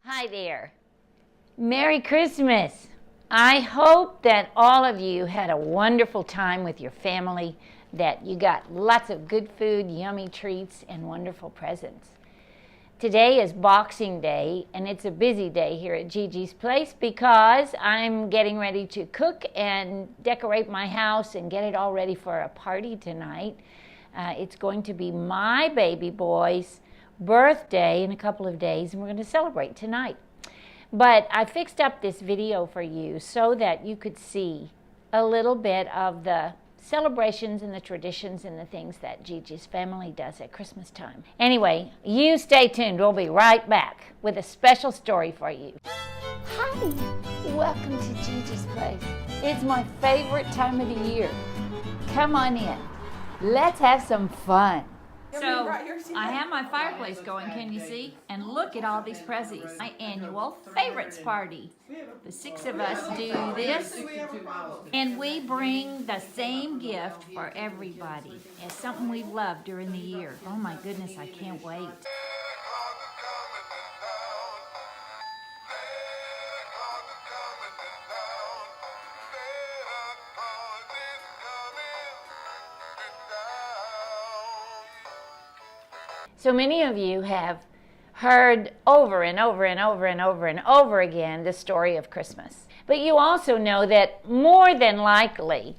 Hi there. Merry Christmas. I hope that all of you had a wonderful time with your family, that you got lots of good food, yummy treats, and wonderful presents. Today is Boxing Day, and it's a busy day here at Gigi's Place because I'm getting ready to cook and decorate my house and get it all ready for a party tonight. It's going to be my baby boy's birthday in a couple of days, and we're going to celebrate tonight. But I fixed up this video for you so that you could see a little bit of the celebrations and the traditions and the things that Gigi's family does at Christmas time. Anyway, you stay tuned. We'll be right back with a special story for you. Hi, welcome to Gigi's Place. It's my favorite time of the year. Come on in. Let's have some fun. So, I have my fireplace going, can you see? And look at all these prezzies. My annual favorites party. The 6 of us do this, and we bring the same gift for everybody. It's something we've loved during the year. Oh my goodness, I can't wait. So many of you have heard over and over and over and over and over again the story of Christmas. But you also know that more than likely,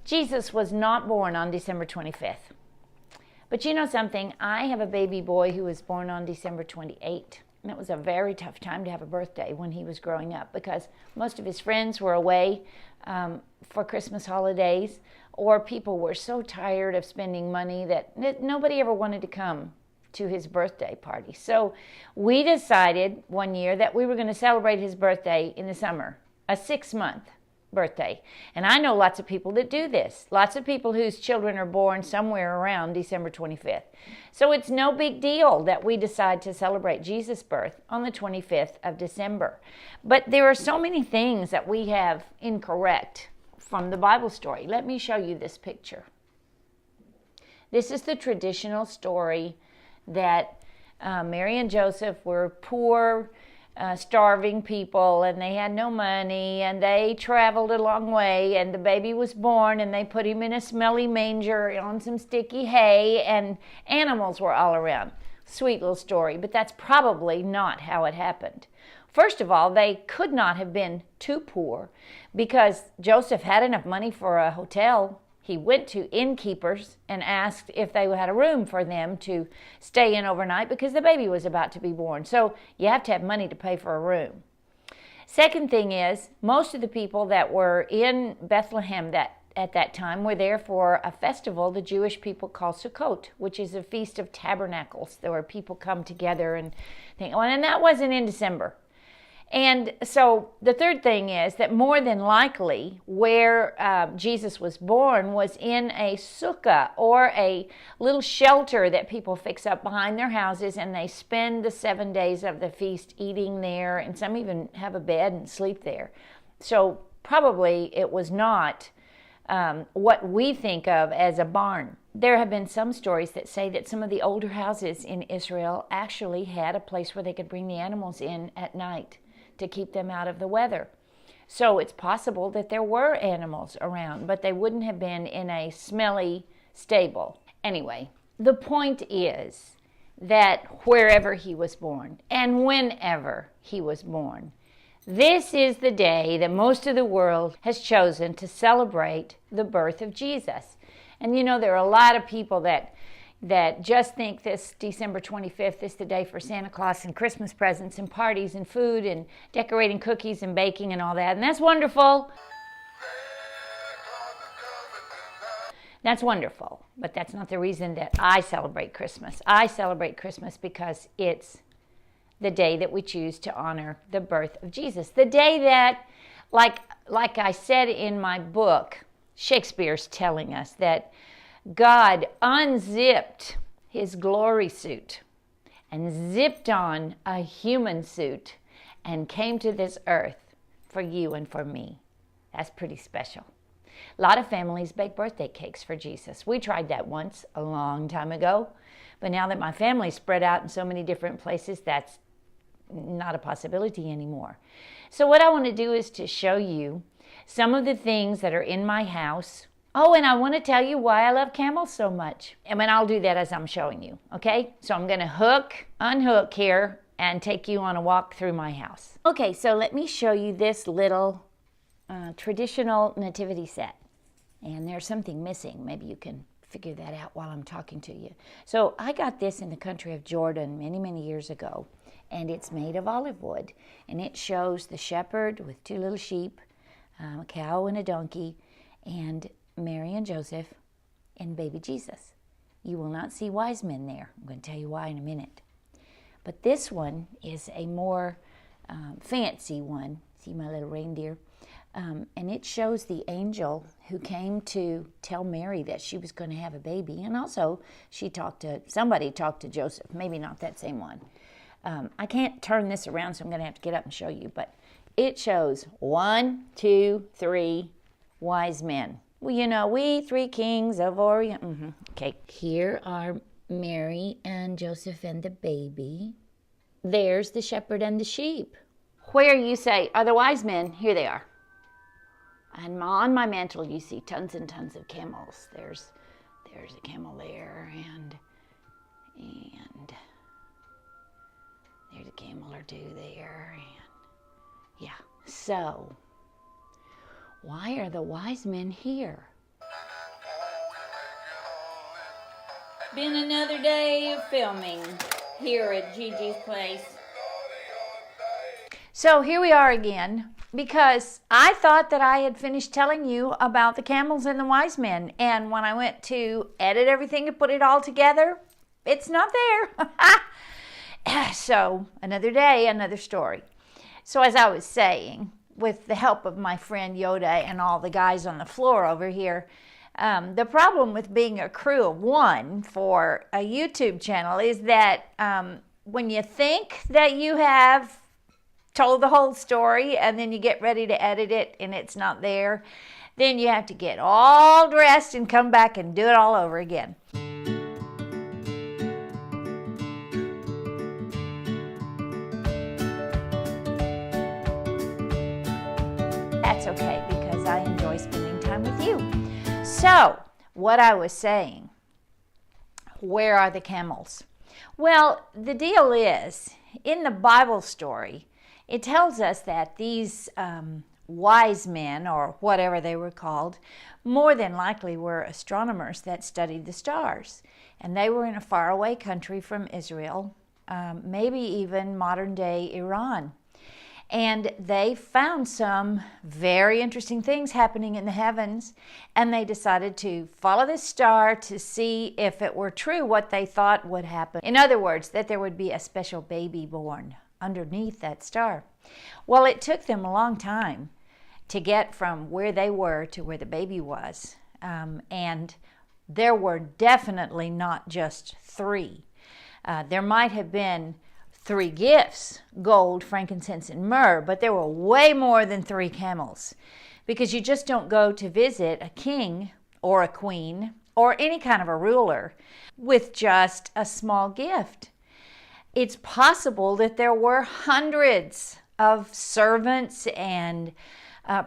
Jesus was not born on December 25th. But you know something? I have a baby boy who was born on December 28th. And it was a very tough time to have a birthday when he was growing up because most of his friends were away for Christmas holidays, or people were so tired of spending money that nobody ever wanted to come to his birthday party. So we decided one year that we were going to celebrate his birthday in the summer, a 6-month birthday. And I know lots of people that do this, lots of people whose children are born somewhere around December 25th. So it's no big deal that we decide to celebrate Jesus' birth on the 25th of December. But there are so many things that we have incorrect from the Bible story. Let me show you this picture. This is the traditional story that Mary and Joseph were poor, starving people, and they had no money, and they traveled a long way, and the baby was born, and they put him in a smelly manger on some sticky hay, and animals were all around. Sweet little story, but that's probably not how it happened. First of all, they could not have been too poor because Joseph had enough money for a hotel. He went to innkeepers and asked if they had a room for them to stay in overnight because the baby was about to be born. So you have to have money to pay for a room. Second thing is, most of the people that were in Bethlehem at that time were there for a festival the Jewish people call Sukkot, which is a feast of tabernacles, where people come together and think, and that wasn't in December. And so the third thing is that more than likely where Jesus was born was in a sukkah, or a little shelter that people fix up behind their houses, and they spend the 7 days of the feast eating there, and some even have a bed and sleep there. So probably it was not what we think of as a barn. There have been some stories that say that some of the older houses in Israel actually had a place where they could bring the animals in at night to keep them out of the weather. So it's possible that there were animals around, but they wouldn't have been in a smelly stable. Anyway, the point is that wherever he was born and whenever he was born, this is the day that most of the world has chosen to celebrate the birth of Jesus. And you know, there are a lot of people that just think this December 25th is the day for Santa Claus and Christmas presents and parties and food and decorating cookies and baking and all that. And that's wonderful. That's wonderful, but that's not the reason that I celebrate Christmas. I celebrate Christmas because it's the day that we choose to honor the birth of Jesus. The day that, like I said in my book, Shakespeare's telling us that God unzipped his glory suit and zipped on a human suit and came to this earth for you and for me. That's pretty special. A lot of families bake birthday cakes for Jesus. We tried that once a long time ago, but now that my family's spread out in so many different places, that's not a possibility anymore. So what I want to do is to show you some of the things that are in my house. Oh, and I want to tell you why I love camels so much. And I'll do that as I'm showing you, okay? So I'm going to unhook here, and take you on a walk through my house. Okay, so let me show you this little traditional nativity set. And there's something missing. Maybe you can figure that out while I'm talking to you. So I got this in the country of Jordan many, many years ago. And it's made of olive wood. And it shows the shepherd with 2 little sheep, a cow and a donkey, and Mary and Joseph, and baby Jesus. You will not see wise men there. I'm going to tell you why in a minute. But this one is a more fancy one. See my little reindeer? And it shows the angel who came to tell Mary that she was going to have a baby. And also, somebody talked to Joseph. Maybe not that same one. I can't turn this around, so I'm going to have to get up and show you. But it shows 1, 2, 3 wise men. Well, we 3 kings of Orient. Okay, here are Mary and Joseph and the baby. There's the shepherd and the sheep. Where you say are the wise men, here they are. And on my mantle you see tons and tons of camels. There's a camel there, and there's a camel or 2 there, and yeah. So why are the wise men here? Been another day of filming here at Gigi's place. So here we are again, because I thought that I had finished telling you about the camels and the wise men. And when I went to edit everything and put it all together, it's not there. So another day, another story. So as I was saying, with the help of my friend Yoda and all the guys on the floor over here, the problem with being a crew of 1 for a YouTube channel is that when you think that you have told the whole story and then you get ready to edit it and it's not there, then you have to get all dressed and come back and do it all over again. That's okay, because I enjoy spending time with you. So, what I was saying, where are the camels? Well, the deal is, in the Bible story, it tells us that these wise men, or whatever they were called, more than likely were astronomers that studied the stars. And they were in a faraway country from Israel, maybe even modern-day Iran. And they found some very interesting things happening in the heavens, and they decided to follow this star to see if it were true what they thought would happen. In other words, that there would be a special baby born underneath that star. Well, it took them a long time to get from where they were to where the baby was. And there were definitely not just 3. There might have been 3 gifts, gold, frankincense, and myrrh, but there were way more than 3 camels, because you just don't go to visit a king or a queen or any kind of a ruler with just a small gift. It's possible that there were hundreds of servants and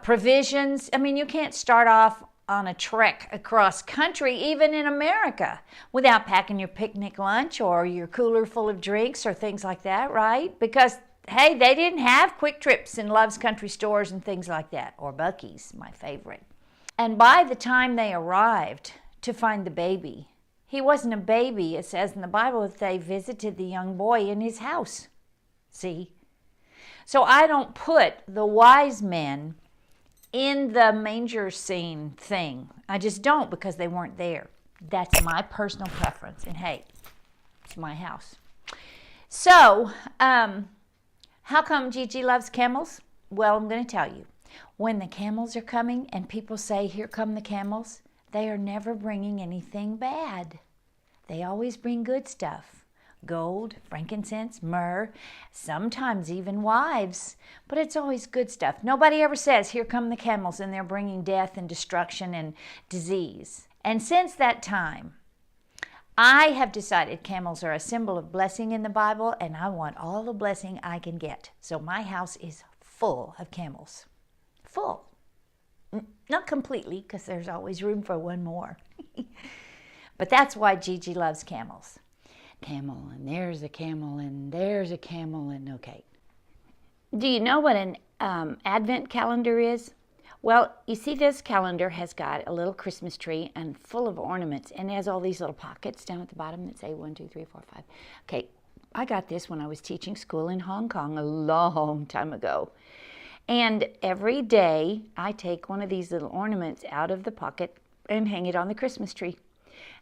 provisions. I mean, you can't start off on a trek across country, even in America, without packing your picnic lunch or your cooler full of drinks or things like that, right? Because, hey, they didn't have Quick Trips and Love's Country Stores and things like that, or Buc-ee's, my favorite. And by the time they arrived to find the baby, he wasn't a baby. It says in the Bible that they visited the young boy in his house. See? So I don't put the wise men in the manger scene thing. I just don't, because they weren't there. That's my personal preference. And hey, it's my house. So, how come Gigi loves camels? Well, I'm going to tell you. When the camels are coming and people say, "Here come the camels," they are never bringing anything bad. They always bring good stuff. Gold, frankincense, myrrh, sometimes even wives. But it's always good stuff. Nobody ever says, "Here come the camels," and they're bringing death and destruction and disease. And since that time, I have decided camels are a symbol of blessing in the Bible, and I want all the blessing I can get. So my house is full of camels. Full. Not completely, because there's always room for one more. But that's why Gigi loves camels. Camel, and there's a camel, and there's a camel, and okay. Do you know what an Advent calendar is? Well, you see this calendar has got a little Christmas tree and full of ornaments, and it has all these little pockets down at the bottom that say 1, 2, 3, 4, 5. Okay, I got this when I was teaching school in Hong Kong a long time ago. And every day I take one of these little ornaments out of the pocket and hang it on the Christmas tree.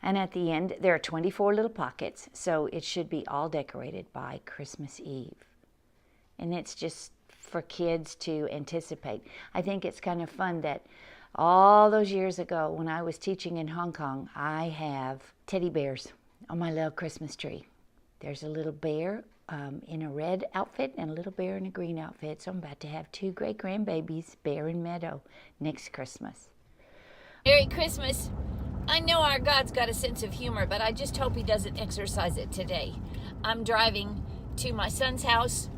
And at the end, there are 24 little pockets, so it should be all decorated by Christmas Eve. And it's just for kids to anticipate. I think it's kind of fun that all those years ago when I was teaching in Hong Kong, I have teddy bears on my little Christmas tree. There's a little bear in a red outfit and a little bear in a green outfit. So I'm about to have 2 great grandbabies, Bear and Meadow, next Christmas. Merry Christmas. I know our God's got a sense of humor, but I just hope he doesn't exercise it today. I'm driving to my son's house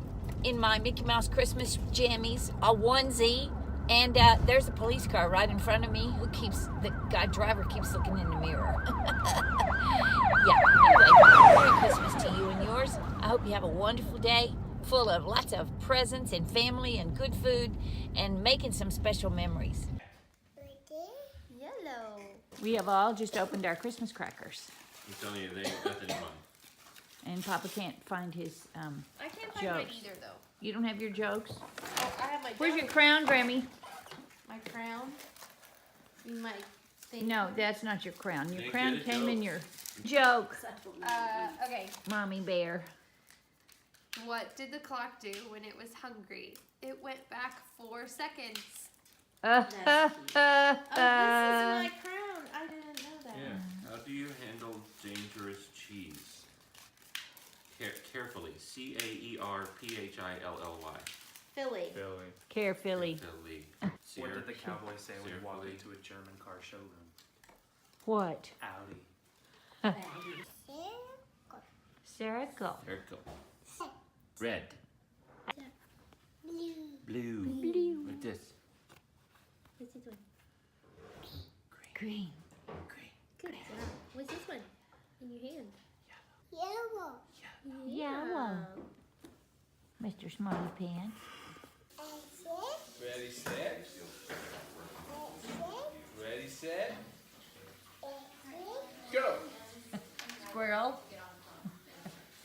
in my Mickey Mouse Christmas jammies, a onesie, and there's a police car right in front of me the driver keeps looking in the mirror. Anyway, Merry Christmas to you and yours. I hope you have a wonderful day full of lots of presents and family and good food and making some special memories. Yellow. We have all just opened our Christmas crackers. I'm telling you, they ain't nothing in mine. And Papa can't find his I can't find jokes. mine either, though. You don't have your jokes? Oh, I have my. Where's your joke. crown, Grammy? My crown. My thing. No, that's not your crown. Your Didn't crown get a came joke. in your joke, Okay. Mommy Bear. What did the clock do when it was hungry? It went back 4 seconds. Uh, Oh, this is my crown. I didn't know that. Yeah. How do you handle dangerous cheese? Carefully. Caerphilly. Philly. Carefully. Carefully. What did the cowboy say when he walked Carefully. into a German car showroom? What? Audi. Circle. Circle. Red. Blue. Blue. Like this. What's this one? Green. Green. Good job. What's this one? In your hand. Yellow. Mr. Smarty Pants. Ready, set. Ready, set. Go. Squirrel.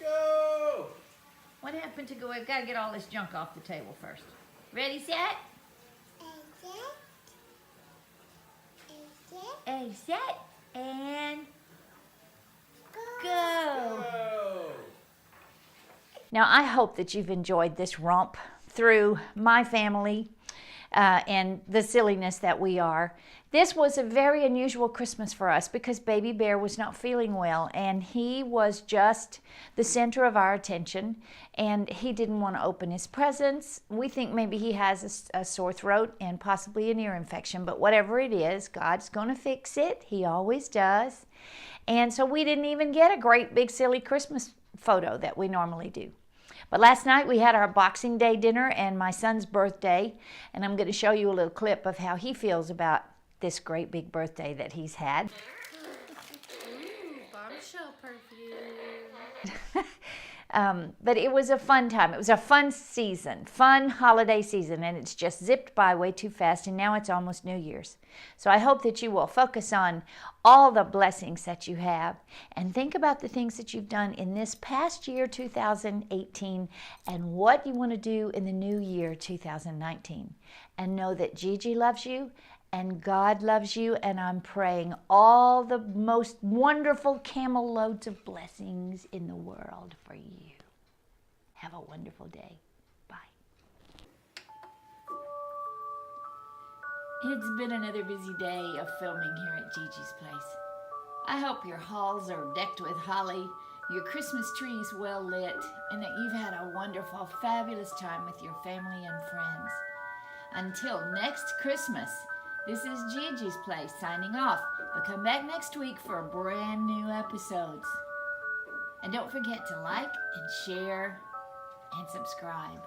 Go. What happened to go? I've got to get all this junk off the table first. Ready, set? A set and go. Go. Now, I hope that you've enjoyed this romp through my family and the silliness that we are. This was a very unusual Christmas for us because Baby Bear was not feeling well, and he was just the center of our attention, and he didn't want to open his presents. We think maybe he has a sore throat and possibly an ear infection, but whatever it is, God's going to fix it. He always does. And so we didn't even get a great big silly Christmas photo that we normally do. But last night we had our Boxing Day dinner and my son's birthday, and I'm going to show you a little clip of how he feels about this great big birthday that he's had. Ooh, bombshell perfume. But it was a fun time. It was a fun season, fun holiday season, and it's just zipped by way too fast, and now it's almost New Year's. So I hope that you will focus on all the blessings that you have and think about the things that you've done in this past year, 2018, and what you want to do in the new year, 2019. And know that Gigi loves you and God loves you, and I'm praying all the most wonderful camel loads of blessings in the world for you. Have a wonderful day. Bye. It's been another busy day of filming here at Gigi's place. I hope your halls are decked with holly, your Christmas trees well lit, and that you've had a wonderful, fabulous time with your family and friends. Until next Christmas, This is Gigi's Place signing off, but come back next week for brand new episodes. And don't forget to like and share and subscribe.